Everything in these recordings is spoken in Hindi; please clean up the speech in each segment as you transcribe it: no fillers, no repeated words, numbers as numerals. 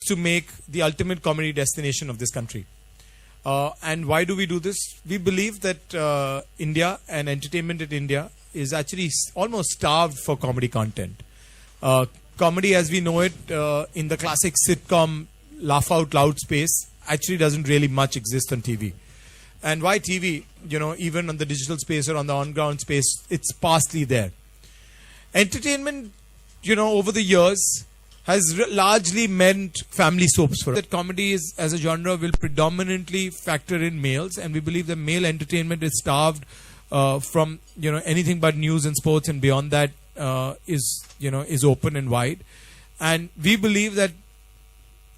to make the ultimate comedy destination of this country. And why do we do this? We believe that India and entertainment in India is actually almost starved for comedy content. Comedy as we know it in the classic sitcom laugh out loud space actually doesn't really much exist on TV. And why TV? You know, even on the digital space or on the on-ground space, it's partially there. Entertainment, you know, over the years has largely meant family soaps for us. That comedy is, as a genre, will predominantly factor in males, and we believe that male entertainment is starved from, you know, anything but news and sports, and beyond that is open and wide. And we believe that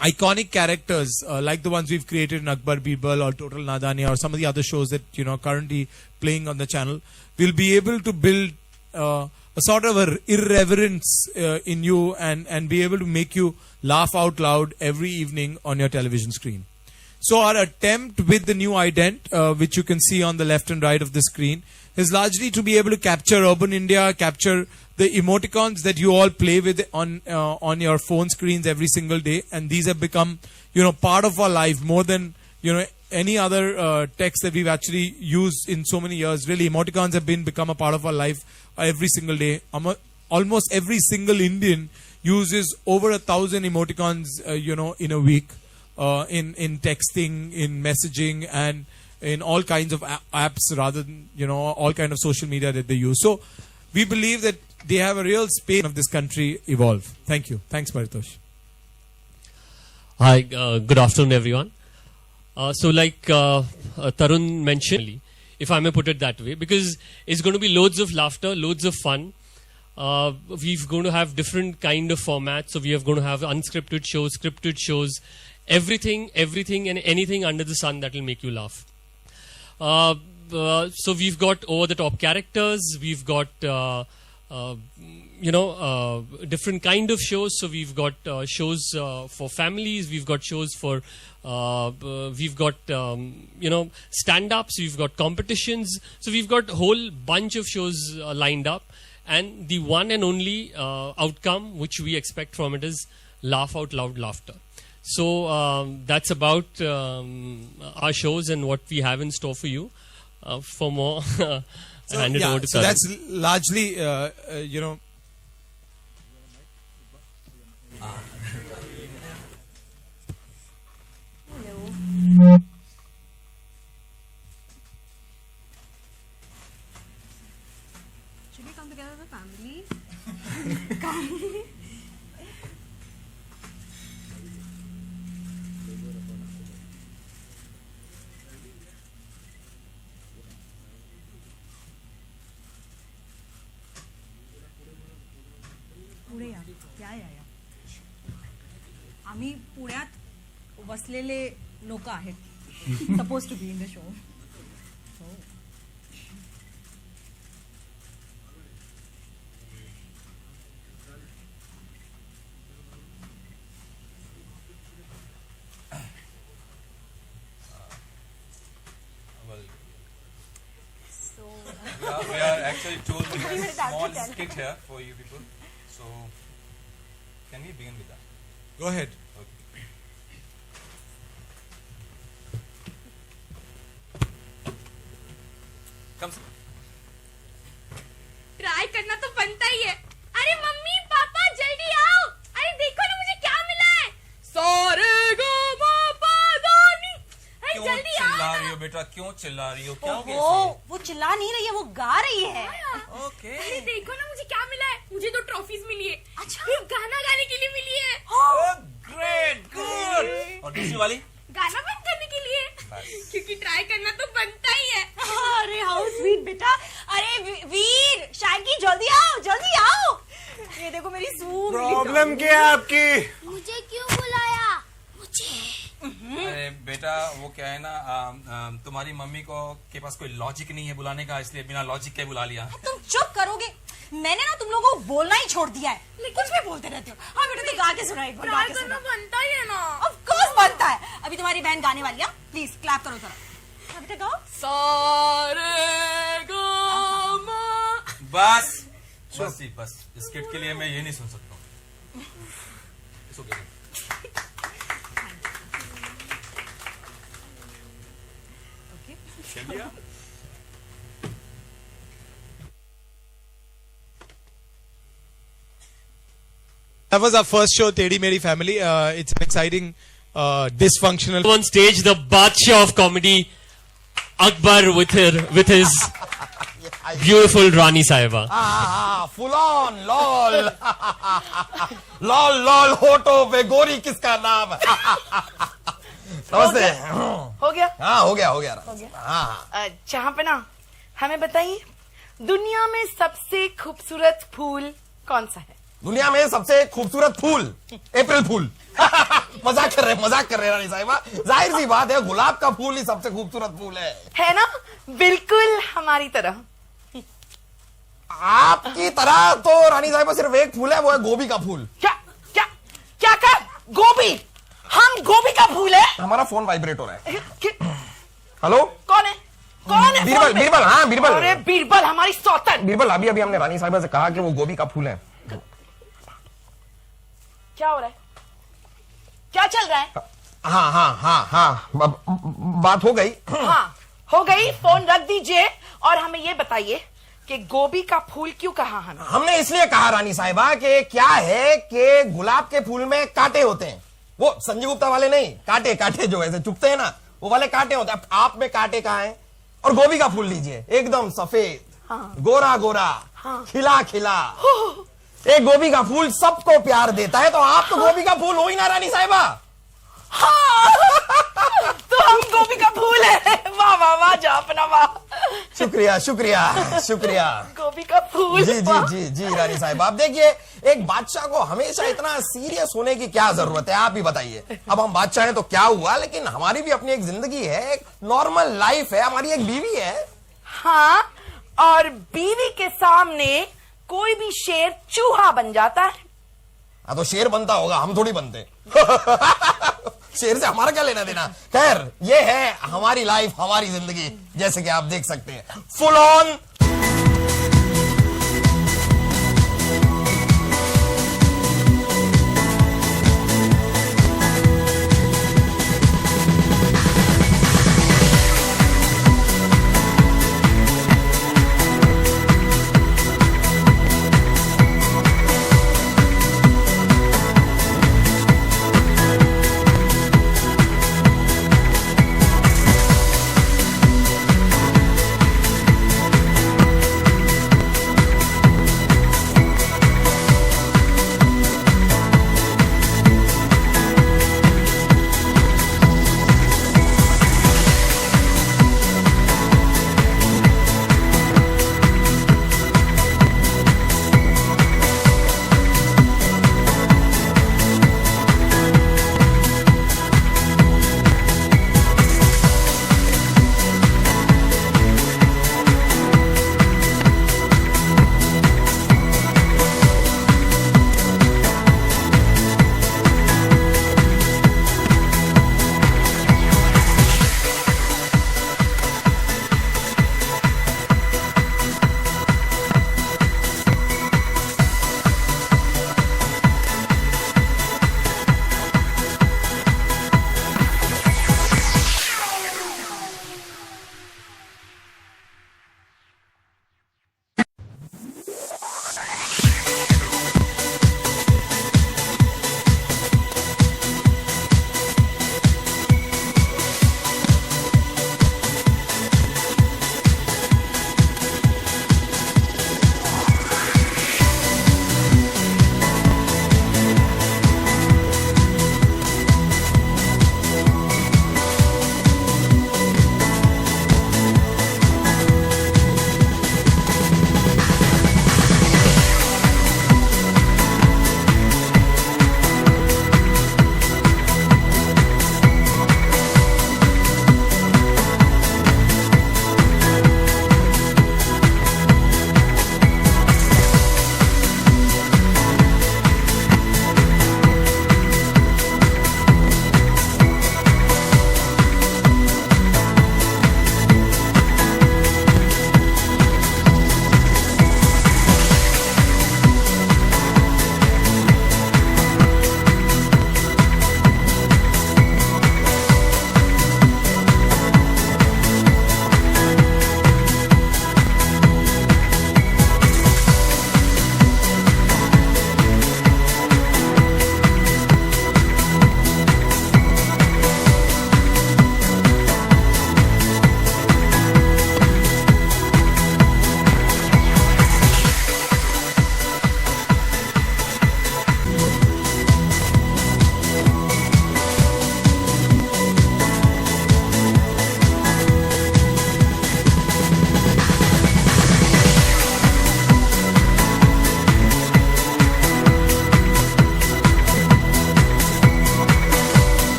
iconic characters like the ones we've created in Akbar Birbal or Total Nadania or some of the other shows that, you know, currently playing on the channel will be able to build a sort of a irreverence in you and be able to make you laugh out loud every evening on your television screen. So our attempt with the new ident, which you can see on the left and right of the screen, is largely to be able to capture urban India, capture the emoticons that you all play with on your phone screens every single day, and these have become, you know, part of our life more than, you know, any other text that we've actually used in so many years. Really, emoticons have become a part of our life every single day. Almost every single Indian uses over 1,000 emoticons, you know, in a week, in texting, in messaging, and in all kinds of apps, rather than, you know, all kind of social media that they use. So we believe that they have a real space of this country evolve. Thank you. Thanks, Paritosh. Hi, good afternoon, everyone. So like Tarun mentioned, if I may put it that way, because it's going to be loads of laughter, loads of fun. We're going to have different kind of formats. So we are going to have unscripted shows, scripted shows, everything and anything under the sun that will make you laugh. So we've got over-the-top characters. We've got different kind of shows. So we've got shows for families. We've got shows for stand-ups. We've got competitions. So we've got a whole bunch of shows lined up. And the one and only outcome which we expect from it is laugh out loud laughter. So that's about our shows and what we have in store for you. For more, hand it over to Tarun. So that's largely, you know. Hello. Should we come together as a family? Come. पुढे या आम्ही पुण्यात वसलेले लोक आहेत suppose to be in the show We are actually choosing a small skit here for you people. So, can we begin with that? Go ahead. Okay. Come. Try करना तो बनता ही है. अरे मम्मी पापा जल्दी आओ. अरे देखो ना मुझे क्या मिला है. सारे गा मा पा धा नी. अरे क्यों जल्दी चिल्ला आओ रही ना. हो बेटा? क्यों चिल्ला रही हो? क्या हो गया ओहो, इसमें? वो चिल्ला नहीं रही है, वो गा रही है. ओके. अरे देखो ना मुझे क्या मिला है. मुझे तो ट्रॉफीज मिली है. अच्छा. फिर गाना गाने के लिए मिली है. Oh, great, good. और दूसरी वाली? गाना बंद करने के लिए. क्योंकि ट्राई करना तो बनता ही है. अरे हाउ स्वीट बेटा. अरे वीर शाकी जल्दी आओ, जल्दी आओ. ये देखो मेरी सूप. प्रॉब्लम क्या है आपकी? मुझे क्यों बुलाया? मुझे. अरे बेटा वो क्या है ना, तुम्हारी मम्मी को के पास कोई लॉजिक नहीं है बुलाने का, इसलिए बिना लॉजिक के बुला लिया. तुम चुप करोगे. मैंने ना तुम लोगों को बोलना ही छोड़ दिया है. कुछ भी बोलते रहते हो. हाँ बेटा तो गा के सुना एक बार. गा ट्राई के करना सुना. बनता ही है ना. ऑफ कोर्स बनता है. अभी तुम्हारी बहन गाने वाली है. प्लीज क्लैप करो जरा. हाँ बेटा गाओ. सारे गा मा. बस बस ही बस. स्किट के लिए मैं ये नहीं सुन सकता हूँ. It's okay. That was our first show, Teddy Meri Family. It's an exciting, dysfunctional. On stage, the Badshah of comedy, Akbar with his beautiful Rani Saiba. Full on lol lol lol होटो पे गोरी किसका नाम नमस्ते हो गया हाँ हो गया हाँ जहाँ पे ना हमें बताइए दुनिया में सबसे खूबसूरत फूल कौन सा है? दुनिया में सबसे खूबसूरत फूल अप्रैल फूल मजाक कर रहे रानी साहिबा जाहिर सी बात है गुलाब का फूल ही सबसे खूबसूरत फूल है ना? बिल्कुल हमारी तरह। आपकी तरह तो रानी साहिबा सिर्फ एक फूल है, वो है गोभी का फूल। क्या क्या क्या कर गोभी? हम गोभी का फूल है? हमारा फोन वाइब्रेट हो रहा है। हेलो कौन है? कौन है? बीरबल बीरबल हाँ बीरबल। अरे बीरबल हमारी सौतन। बीरबल अभी हमने रानी साहिबा से कहा कि वो गोभी का फूल है। क्या हो रहा है? क्या चल रहा है? हाँ बात हो गई। हाँ हो गई, फोन रख दीजिए और हमें ये बताइए कि गोभी का फूल क्यों कहा हमें? हमने इसलिए कहा रानी साहिबा कि क्या है कि गुलाब के फूल में कांटे होते हैं, वो संजय गुप्ता वाले नहीं, कांटे जो ऐसे चुपते हैं ना वो वाले कांटे होते हैं। आप में कांटे कहाँ हैं? और गोभी का फूल लीजिए एकदम सफेद, हाँ। गोरा गोरा, हाँ। खिला खिला, एक गोभी का फूल सबको प्यार देता है, तो आप तो गोभी का फूल हो ही ना रानी साहिबा। हाँ। तो हम गोभी का फूल है। वाह वाह वाह जापना वाह। शुक्रिया शुक्रिया शुक्रिया। गोभी का फूल। जी रानी साहिबा, आप देखिए एक बादशाह को हमेशा इतना सीरियस होने की क्या जरूरत है, आप ही बताइए। अब हम बादशाह हैं तो क्या हुआ, लेकिन हमारी भी अपनी एक जिंदगी है, एक नॉर्मल लाइफ है, हमारी एक बीवी है। हाँ, और बीवी के सामने कोई भी शेर चूहा बन जाता है। हाँ तो शेर बनता होगा, हम थोड़ी बनते। शेर से हमारा क्या लेना देना। खैर ये है हमारी लाइफ, हमारी जिंदगी, जैसे कि आप देख सकते हैं फुल ऑन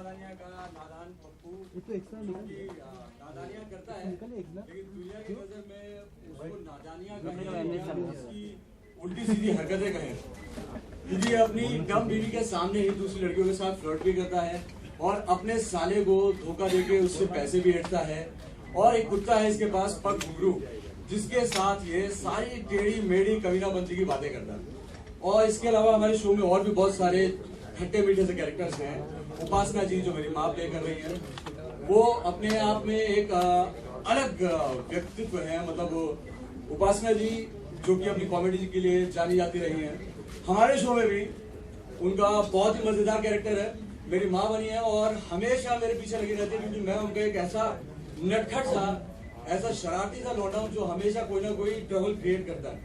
नादानियाँ का नादान पप्पू क्योंकि नादानियाँ करता है, लेकिन दुनिया की नजर में उसको नादानियाँ कहें, उसकी उल्टी सीधी हरकतें कहें, क्योंकि अपनी डम बीवी के सामने ही दूसरी लड़कियों के साथ फ्लर्ट भी करता है और अपने साले को धोखा देके उससे पैसे भी हटता है। और एक कुत्ता है इसके पास पग घुंघरू, जिसके साथ ये सारी टेढ़ी मेढ़ी कमीनापंती की बातें करता है। और इसके अलावा हमारे शो में और भी बहुत सारे खट्टे मीठे से कैरेक्टर्स हैं। उपासना जी जो मेरी माँ प्ले कर रही है, वो अपने आप में एक अलग व्यक्तित्व है। मतलब उपासना जी जो कि अपनी कॉमेडी के लिए जानी जाती रही हैं, हमारे शो में भी उनका बहुत ही मजेदार कैरेक्टर है। मेरी माँ बनी है और हमेशा मेरे पीछे लगी रहती है, क्योंकि मैं उनका एक ऐसा नटखट सा, ऐसा शरारती सा लौंडा हूं जो हमेशा कोई ना कोई ट्रबल क्रिएट करता है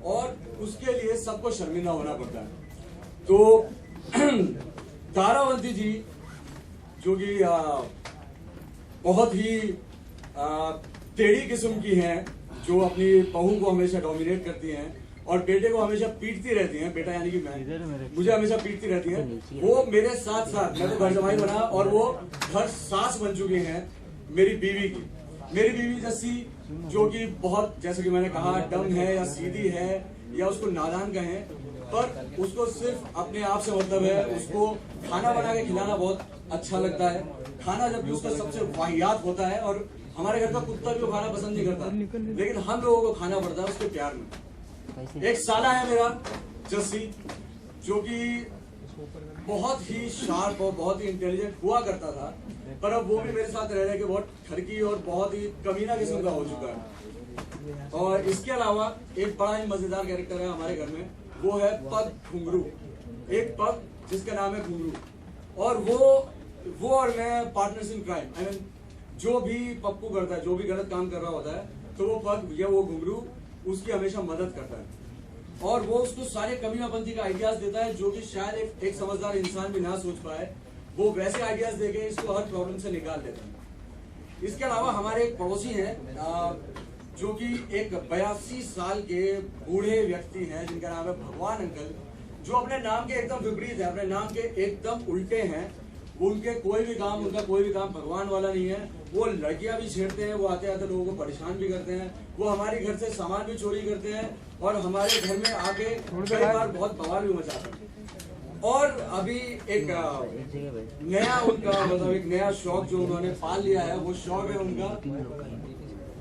और उसके लिए सबको शर्मिंदा होना पड़ता है। तो तारावंती जी जो कि बहुत ही टेढ़ी किस्म की हैं, जो अपनी बहू को हमेशा डोमिनेट करती हैं और बेटे को हमेशा पीटती रहती हैं। बेटा यानी कि मैं, मुझे हमेशा पीटती रहती हैं। वो मेरे साथ साथ, मैं तो घर जमाई बना और वो घर सास बन चुकी हैं मेरी बीवी की। मेरी बीवी जैसी जो कि बहुत, जैसे कि मैंने कहा, डम है या सीधी है या उसको नादान कहें, पर उसको सिर्फ अपने आप से मतलब है। उसको खाना बना के खिलाना बहुत अच्छा लगता है। खाना जब भी उसका सबसे वाहियात होता है, और हमारे घर का कुत्ता भी वो खाना पसंद नहीं करता, लेकिन हम लोगों को खाना पड़ता है उसके प्यार में। एक साला है मेरा जस्सी, जो कि बहुत ही शार्प और बहुत ही इंटेलिजेंट हुआ करता था, पर अब वो भी मेरे साथ रह के बहुत ठरकी और बहुत ही कमीना किस्म का हो चुका है। और इसके अलावा एक बड़ा ही मजेदार कैरेक्टर है हमारे घर में, वो है पग घुंघरू। एक पग जिसका नाम है घुंघरू, और वो और मैं partners in crime. I mean, जो भी पप्पू करता है, जो भी गलत काम कर रहा होता है, तो वो पग या वो घुंघरू उसकी हमेशा मदद करता है और वो उसको सारे कमीनापंथी का आइडियाज देता है, जो कि शायद एक समझदार इंसान भी ना सोच पाए। वो वैसे आइडियाज देके इसको हर प्रॉब्लम से निकाल देता है। इसके अलावा हमारे एक पड़ोसी हैं जो कि एक 82 साल के बूढ़े व्यक्ति हैं, जिनका नाम है भगवान अंकल, जो अपने नाम के एकदम विपरीत है, अपने नाम के एकदम उल्टे हैं। उनका कोई भी काम भगवान वाला नहीं है। वो लड़कियां भी छेड़ते हैं, वो आते आते लोगों को परेशान भी करते हैं, वो हमारे घर से सामान भी चोरी करते हैं और हमारे घर में आके कई बार बहुत बवाल भी मचाते हैं। और अभी एक नया उनका मतलब एक नया शौक जो उन्होंने पाल लिया है, वो शौक है उनका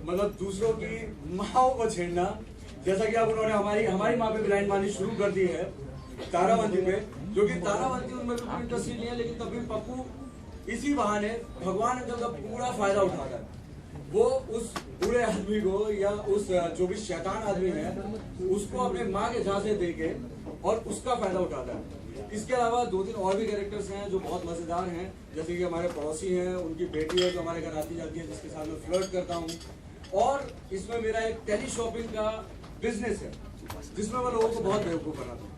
मतलब दूसरों की माओ को छेड़ना। जैसा कि अब उन्होंने हमारी माँ पे ब्लाइंड मारनी शुरू कर दी है तारावंती पे, जो कि तारावंती उनमें बिल्कुल इंटरेस्टेड नहीं है, लेकिन तब भी पप्पू इसी बहाने भगवान अंकल का पूरा फायदा उठाता है। वो उस बूढ़े आदमी को या उस जो भी शैतान आदमी है उसको अपने माँ के झांसे देके और उसका फायदा उठाता है। इसके अलावा 2-3 और भी कैरेक्टर्स हैं जो बहुत मजेदार हैं, जैसे कि हमारे पड़ोसी हैं, उनकी बेटी है जो हमारे घर आती जाती है, जिसके साथ मैं फ्लर्ट करता हूँ। और इसमें मेरा एक टेली शॉपिंग का बिजनेस है, जिसमें मैं लोगों को बहुत बेवकूफ बनाता हूँ।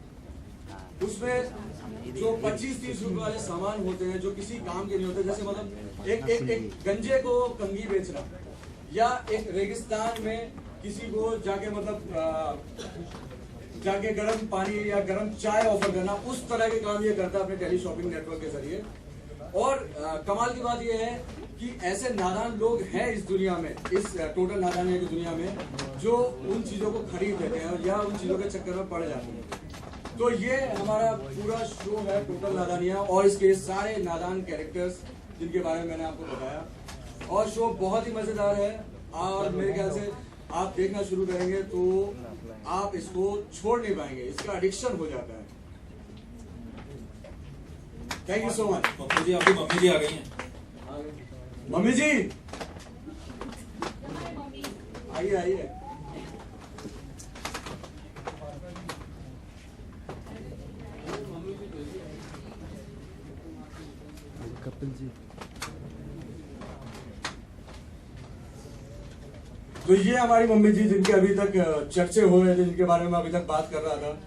उसमें जो 25-30 रुपए वाले सामान होते हैं जो किसी काम के नहीं होते, जैसे मतलब एक गंजे को कंघी बेचना, या एक रेगिस्तान में किसी को जाके मतलब जाके गर्म पानी या गर्म चाय ऑफर करना, उस तरह के काम ये करता है अपने टेली शॉपिंग नेटवर्क के जरिए। और कमाल की बात यह है कि ऐसे नादान लोग हैं इस दुनिया में, इस टोटल नादानिया की दुनिया में, जो उन चीजों को खरीद लेते हैं या उन चीजों के चक्कर में पड़ जाते हैं। तो ये हमारा पूरा शो है टोटल नादानिया, और इसके सारे नादान कैरेक्टर्स जिनके बारे में मैंने आपको बताया। और शो बहुत ही मजेदार है, और मेरे ख्याल से आप देखना शुरू करेंगे तो आप इसको छोड़ नहीं पाएंगे, इसका एडिक्शन हो जाता है। Thank you so much. Pappu ji, आपकी मम्मी जी आ गई हैं। मम्मी जी आइए आइए। कपिल जी, तो ये हमारी मम्मी जी, जिनके अभी तक चर्चे हो रहे थे, जिनके बारे में अभी तक बात कर रहा था।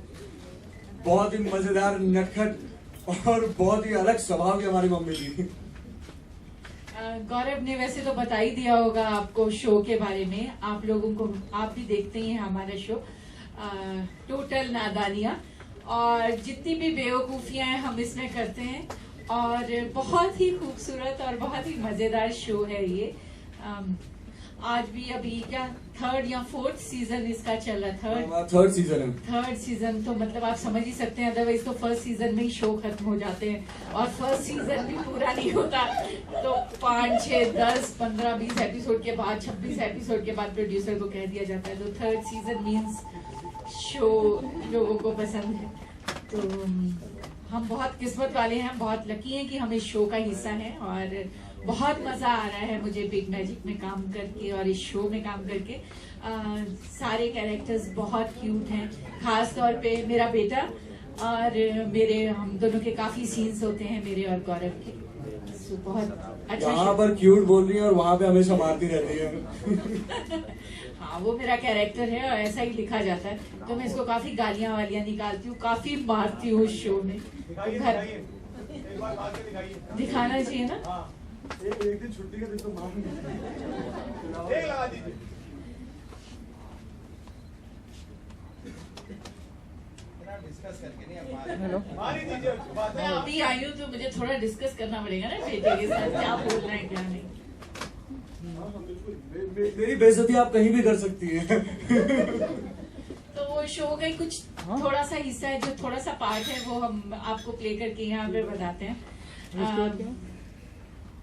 बहुत ही मजेदार, नटखट और बहुत ही अलग स्वभाव की हमारी मम्मी जी। गौरव ने वैसे तो बता ही दिया होगा आपको शो के बारे में, आप लोगों को, आप भी देखते ही हैं हमारा शो टोटल नादानिया, और जितनी भी बेवकूफियां हम इसमें करते हैं और बहुत ही खूबसूरत और बहुत ही मजेदार शो है ये। आज भी अभी क्या 3rd या 4th सीजन इसका चल रहा। थर्ड सीजन है। 3rd सीजन तो मतलब आप समझ ही सकते हैं, अदरवाइज तो 1st सीजन में ही शो खत्म हो जाते हैं और 1st सीजन भी पूरा नहीं होता तो 5, 6, 10, 15, 20 एपिसोड के बाद 26 एपिसोड के बाद प्रोड्यूसर को कह दिया जाता है। तो 3rd सीजन मीन्स शो लोगों को पसंद है। तो हम बहुत किस्मत वाले हैं, बहुत लकी हैं कि हम इस शो का हिस्सा हैं और बहुत मजा आ रहा है मुझे बिग मैजिक में काम करके और इस शो में काम करके। सारे कैरेक्टर्स बहुत क्यूट हैं, खास तौर पे मेरा बेटा और हम दोनों के काफी सीन्स होते हैं मेरे और गौरव के। सो बहुत अच्छा यहाँ पर क्यूट बोल रही है और वहाँ पे हमेशा मारती रहती है। हाँ, वो मेरा कैरेक्टर है और ऐसा ही लिखा जाता है, तो मैं इसको काफी गालियां वालियां निकालती हूँ, काफी मारती हूँ उस शो में। दिखाना चाहिए ना। एक दिन छुट्टी का दिन तो मार लगा दीजिए। मैं अभी आई हूँ तो मुझे थोड़ा डिस्कस करना पड़ेगा ना बेटे के साथ, क्या बोलना है क्या नहीं। मेरी बेइज्जती आप कहीं भी कर सकती है। तो वो शो का ही कुछ थोड़ा सा हिस्सा है, जो थोड़ा सा पार्ट है वो हम आपको प्ले करके यहाँ पे बताते हैं।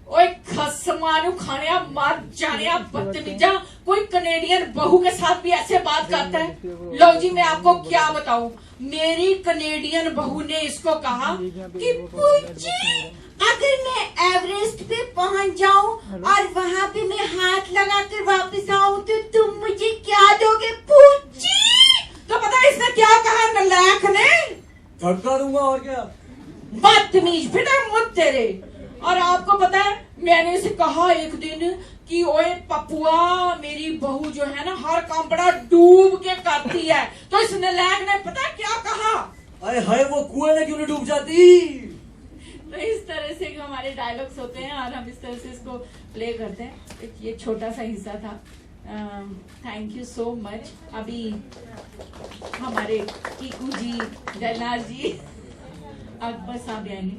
ओए खसमानु खाने मार जाने बदतमीजा, कोई कनेडियन बहू के साथ भी ऐसे बात करता है। लो जी, मैं आपको क्या बताऊं, मेरी कनेडियन बहू ने इसको कहा कि पूजी अगर मैं एवरेस्ट पे पहुंच जाऊं और वहां पे मैं हाथ लगा कर वापस आऊं तो तुम मुझे क्या दोगे पूजी। तो पता है इसने क्या कहा नलायक ने? धक्का दूंगा और क्या। बदतमीज बेटा मुझ तेरे। और आपको पता है मैंने इसे कहा एक दिन कि ओए पपुआ, मेरी बहू जो है ना हर काम बड़ा डूब के करती है, तो इस नलायक ने पता क्या कहा? अरे हाय, वो कुएं में क्यों नहीं डूब जाती। तो इस तरह से हमारे डायलॉग्स होते हैं और हम इस तरह से इसको प्ले करते हैं। ये छोटा सा हिस्सा था। Thank you so much. अभी हमारे कीकू जी, जयनाथ जी, अकबर साहब आएंगे।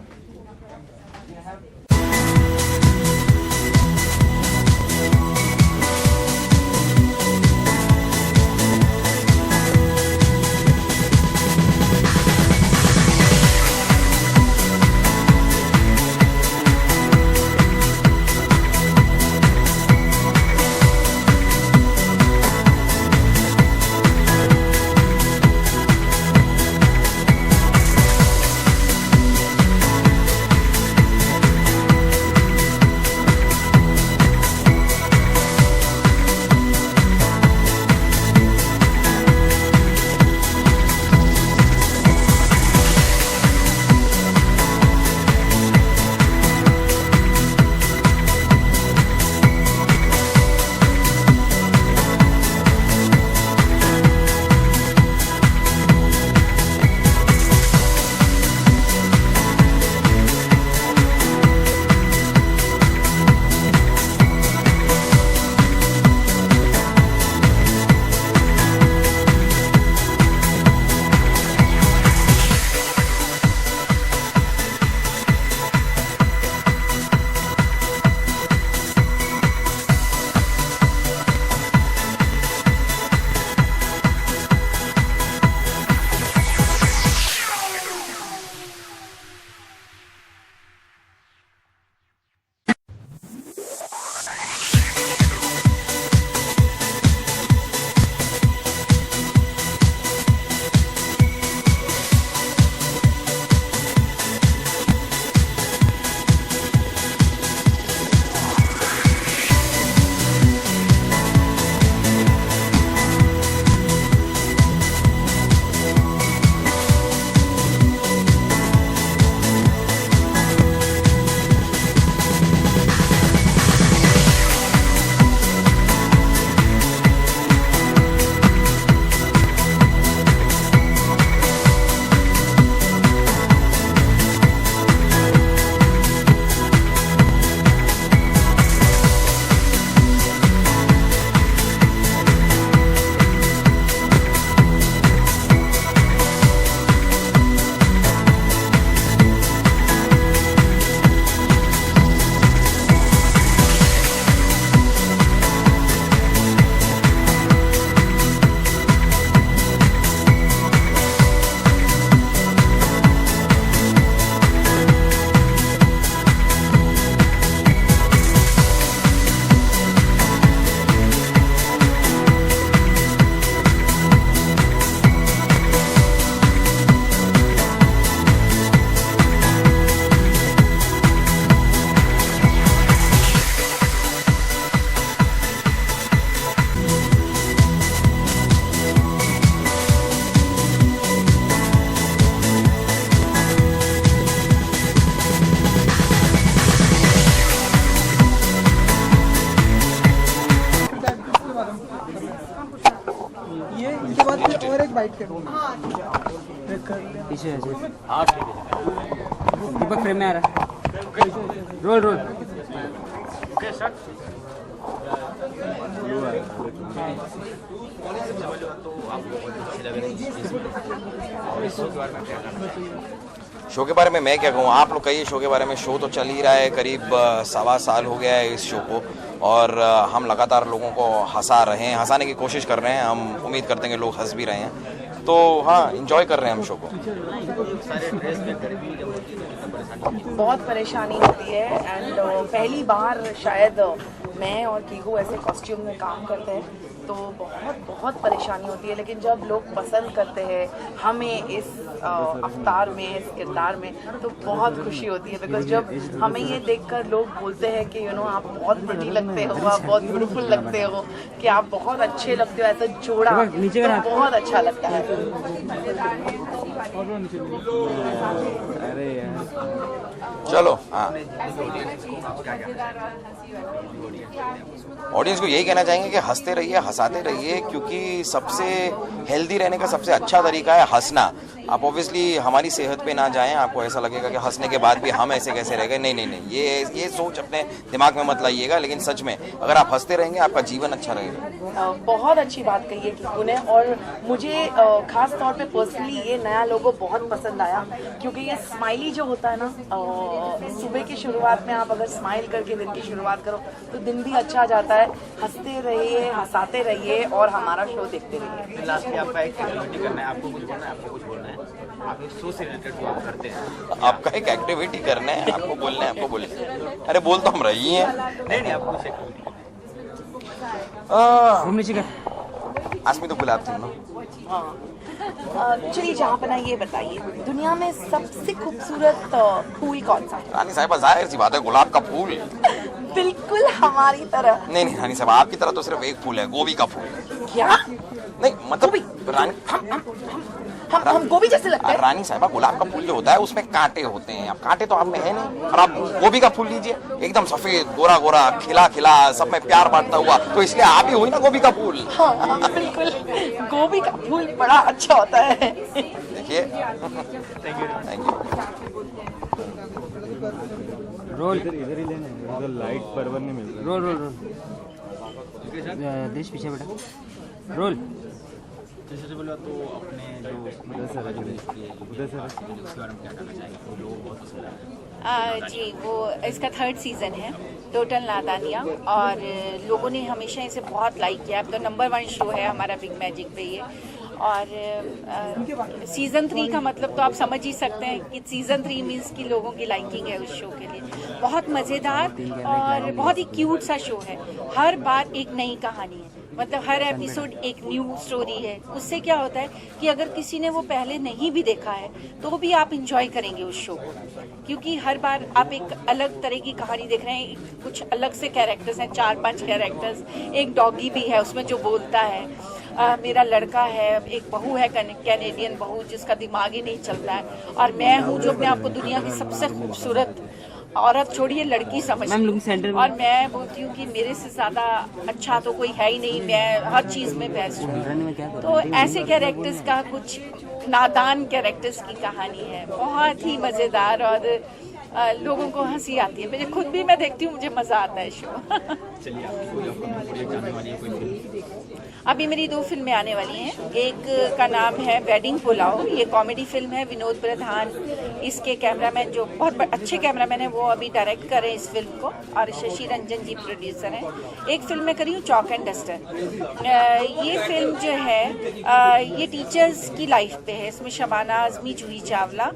दीपक फ्रेम में आ रहा है। Role role. शो के बारे में मैं क्या कहूँ, आप लोग कहिए शो के बारे में। शो तो चल ही रहा है, करीब 1.25 साल हो गया है इस शो को, और हम लगातार लोगों को हंसा रहे हैं, हंसाने की कोशिश कर रहे हैं। हम उम्मीद करते हैं कि लोग हंस भी रहे हैं, तो हाँ, इंजॉय कर रहे हैं हम शो को। बहुत परेशानी होती है एंड पहली बार शायद मैं और कीगो ऐसे कॉस्ट्यूम में काम करते हैं, तो बहुत परेशानी होती है। लेकिन जब लोग पसंद करते हैं हमें इस अवतार में, इस किरदार में, तो बहुत खुशी होती है। बिकॉज जब हमें ये देखकर लोग बोलते हैं कि आप बहुत प्रिटी लगते हो, आप बहुत ब्यूटीफुल लगते हो, कि आप बहुत अच्छे लगते हो, ऐसा जोड़ा तो बहुत अच्छा लगता है। अरे यार चलो हाँ, ऑडियंस को यही कहना चाहेंगे कि हंसते रहिए, हंसाते रहिए, क्योंकि सबसे हेल्दी रहने का सबसे अच्छा तरीका है हंसना। आप ऑब्वियसली हमारी सेहत पे ना जाएं, आपको ऐसा लगेगा कि हंसने के बाद भी हम ऐसे कैसे रह गए। नहीं नहीं नहीं, ये सोच अपने दिमाग में मत लाइएगा। लेकिन सच में अगर आप हंसते रहेंगे आपका जीवन अच्छा रहेगा। बहुत अच्छी बात कही है कीगो ने, और मुझे खास तौर पे पर्सनली ये नया लोगो बहुत पसंद आया, क्योंकि ये स्माइली जो होता है ना, सुबह की शुरुआत में आप अगर स्माइल करके दिन की शुरुआत करो तो दिन भी अच्छा जाता है। हंसते रहिए, हंसाते रहिए और हमारा शो देखते रहिए। लास्ट में आपका एक एक्टिविटी करना है, आपको कुछ बोलना है, आपको कुछ बोलना है, आप इस शो से रिलेटेड जो आप करते हैं, आपका एक एक्टिविटी करना है, आपको बोलना है, आपको बोलना। अरे बोल तो हम रही हैं। नहीं आपको कुछ एक्टिविटी आज में तो गुलाब थी ना। चलिए जहाँ पना ये बताइए, दुनिया में सबसे खूबसूरत फूल कौन सा है? रानी साहिबा, जाहिर सी बात है गुलाब का फूल। बिल्कुल हमारी तरह। नहीं रानी साहिबा, आपकी तरह तो सिर्फ एक फूल है, गोभी का फूल। क्या? नहीं मतलब रानी, हम गोभी जैसे लगते हैं? रानी साहिबा, गुलाब का फूल जो होता है उसमें कांटे होते हैं। अब कांटे तो आप में है नहीं, और आप गोभी का फूल लीजिए, एकदम सफेद गोरा गोरा खिला खिला, सब में प्यार बांटता हुआ, तो इसलिए आप ही हुई ना गोभी का फूल। हाँ बिल्कुल, गोभी का फूल बड़ा अच्छा होता है। देखिए, थैंक यू। रोल इधर ही लेना है, लाइट परवर नहीं मिल रहा। Roll roll roll. देश पीछे बेटा। रोल। जैसे बोला तो अपने जो उसके बारे में क्या कहना चाहेंगे? लोग बहुत पसंद आए जी, वो इसका 3rd सीज़न है, टोटल नादानिया, और लोगों ने हमेशा इसे बहुत लाइक किया। अब तो नंबर 1 शो है हमारा बिग मैजिक पे ये। और सीज़न 3 का मतलब तो आप समझ ही सकते हैं कि सीज़न 3 मीन्स कि लोगों की लाइकिंग है उस शो के लिए। बहुत मज़ेदार और बहुत ही क्यूट सा शो है। हर बार एक नई कहानी है, मतलब हर एपिसोड एक न्यू स्टोरी है। उससे क्या होता है कि अगर किसी ने वो पहले नहीं भी देखा है तो भी आप इंजॉय करेंगे उस शो को, क्योंकि हर बार आप एक अलग तरह की कहानी देख रहे हैं। कुछ अलग से कैरेक्टर्स हैं, 4-5 कैरेक्टर्स। एक डॉगी भी है उसमें जो बोलता है। मेरा लड़का है, एक बहू है कैनेडियन बहू जिसका दिमाग ही नहीं चलता है, और मैं हूँ जो अपने आप को दुनिया की सबसे खूबसूरत औरत, छोड़िए लड़की समझती हूँ, और मैं बोलती हूँ कि मेरे से ज़्यादा अच्छा तो कोई है ही नहीं, मैं हर चीज़ में बेस्ट हूँ। तो ऐसे कैरेक्टर्स का कुछ नादान कैरेक्टर्स की कहानी है, बहुत ही मज़ेदार, और लोगों को हंसी आती है। मुझे खुद भी, मैं देखती हूँ, मुझे मज़ा आता है शो। अभी मेरी 2 फिल्में आने वाली हैं। एक का नाम है वेडिंग पुलाव, ये कॉमेडी फिल्म है। विनोद प्रधान इसके कैमरामैन, जो बहुत अच्छे कैमरामैन हैं, वो अभी डायरेक्ट कर रहे हैं इस फिल्म को, और शशि रंजन जी प्रोड्यूसर हैं। एक फिल्म मैं करी हूँ चॉक एंड डस्टर। ये फिल्म जो है ये टीचर्स की लाइफ पे है। इसमें शबाना आज़मी, जूही चावला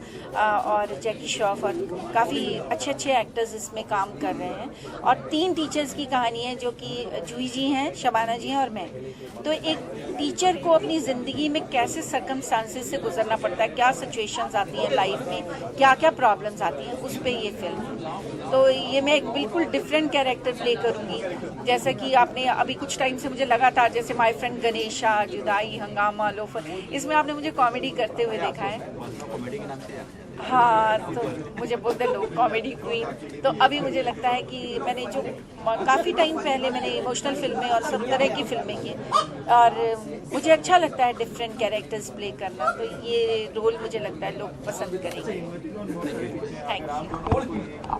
और जैकी श्रॉफ और काफ़ी अच्छे एक्टर्स इसमें काम कर रहे हैं। और 3 टीचर्स की कहानी है, जो कि जूही जी हैं, शबाना जी हैं और मैं। तो एक टीचर को अपनी ज़िंदगी में कैसे सर्कमस्टांसेस से गुजरना पड़ता है, क्या सिचुएशंस आती हैं लाइफ में, क्या क्या प्रॉब्लम्स आती हैं, उस पे ये फिल्म है। तो ये मैं एक बिल्कुल डिफरेंट कैरेक्टर प्ले करूँगी। जैसा कि आपने अभी कुछ टाइम से मुझे लगातार, जैसे माय फ्रेंड गणेशा, जुदाई, हंगामा, लोफर, इसमें आपने मुझे कॉमेडी करते हुए देखा है। कॉमेडी के नाम से हाँ, तो मुझे बोलते हैं लोग कॉमेडी क्वीन। तो अभी मुझे लगता है कि मैंने जो काफ़ी टाइम पहले मैंने इमोशनल फिल्में और सब तरह की फिल्में की और मुझे अच्छा लगता है डिफरेंट कैरेक्टर्स प्ले करना, तो ये रोल मुझे लगता है लोग पसंद करेंगे। Thank you.